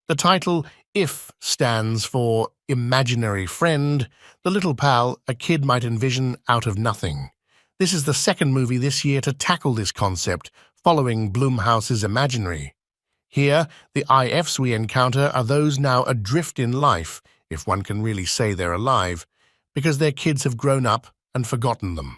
The title IF stands for Imaginary Friend, the little pal a kid might envision out of nothing. This is the second movie this year to tackle this concept, following Blumhouse's Imaginary. Here, the IFs we encounter are those now adrift in life, if one can really say they're alive, because their kids have grown up and forgotten them.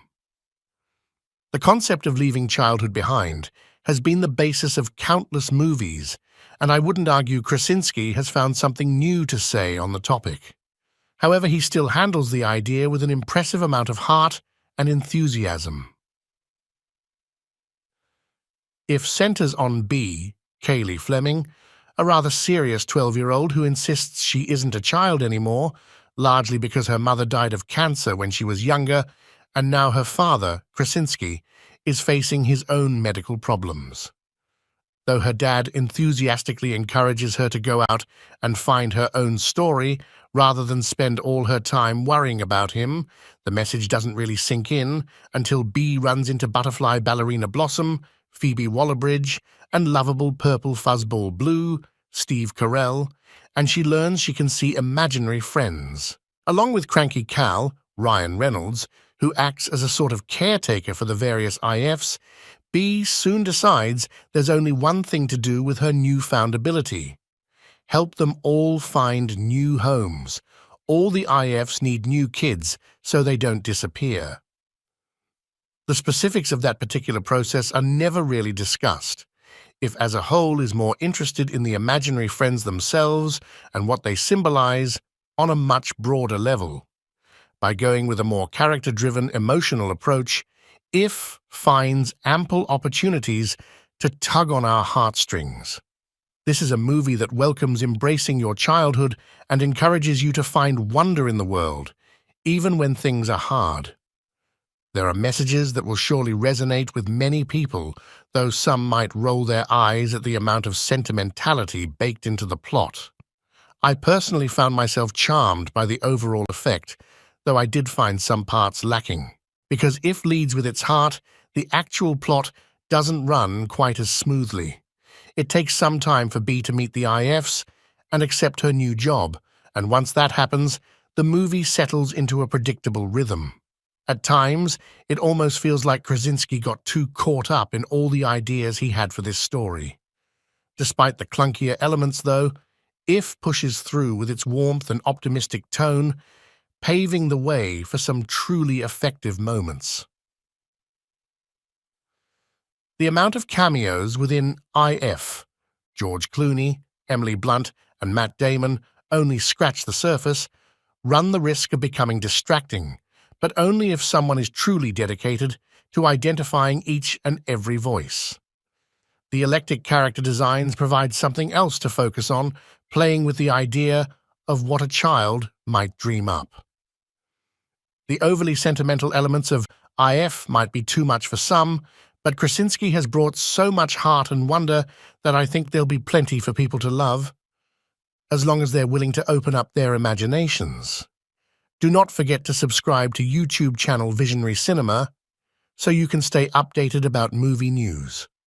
The concept of leaving childhood behind has been the basis of countless movies, and I wouldn't argue Krasinski has found something new to say on the topic. However, he still handles the idea with an impressive amount of heart and enthusiasm. If centers on B, Cailey Fleming, a rather serious 12-year-old who insists she isn't a child anymore, largely because her mother died of cancer when she was younger, and now her father, Krasinski, is facing his own medical problems. Though her dad enthusiastically encourages her to go out and find her own story rather than spend all her time worrying about him, the message doesn't really sink in until B runs into butterfly ballerina Blossom, Phoebe Waller-Bridge, and lovable purple fuzzball Blue, Steve Carell, and she learns she can see imaginary friends. Along with cranky Cal, Ryan Reynolds, who acts as a sort of caretaker for the various IFs, B soon decides there's only one thing to do with her newfound ability: help them all find new homes. All the IFs need new kids so they don't disappear. The specifics of that particular process are never really discussed. If as a whole is more interested in the imaginary friends themselves and what they symbolize on a much broader level. By going with a more character-driven, emotional approach, IF finds ample opportunities to tug on our heartstrings. This is a movie that welcomes embracing your childhood and encourages you to find wonder in the world, even when things are hard. There are messages that will surely resonate with many people, though some might roll their eyes at the amount of sentimentality baked into the plot. I personally found myself charmed by the overall effect, though I did find some parts lacking. Because IF leads with its heart, the actual plot doesn't run quite as smoothly. It takes some time for B to meet the IFs and accept her new job, and once that happens, the movie settles into a predictable rhythm. At times, it almost feels like Krasinski got too caught up in all the ideas he had for this story. Despite the clunkier elements, though, IF pushes through with its warmth and optimistic tone, paving the way for some truly effective moments. The amount of cameos within IF, George Clooney, Emily Blunt, and Matt Damon only scratch the surface, run the risk of becoming distracting, but only if someone is truly dedicated to identifying each and every voice. The eclectic character designs provide something else to focus on, playing with the idea of what a child might dream up. The overly sentimental elements of IF might be too much for some, but Krasinski has brought so much heart and wonder that I think there'll be plenty for people to love, as long as they're willing to open up their imaginations. Do not forget to subscribe to YouTube channel Visionary Cinema so you can stay updated about movie news.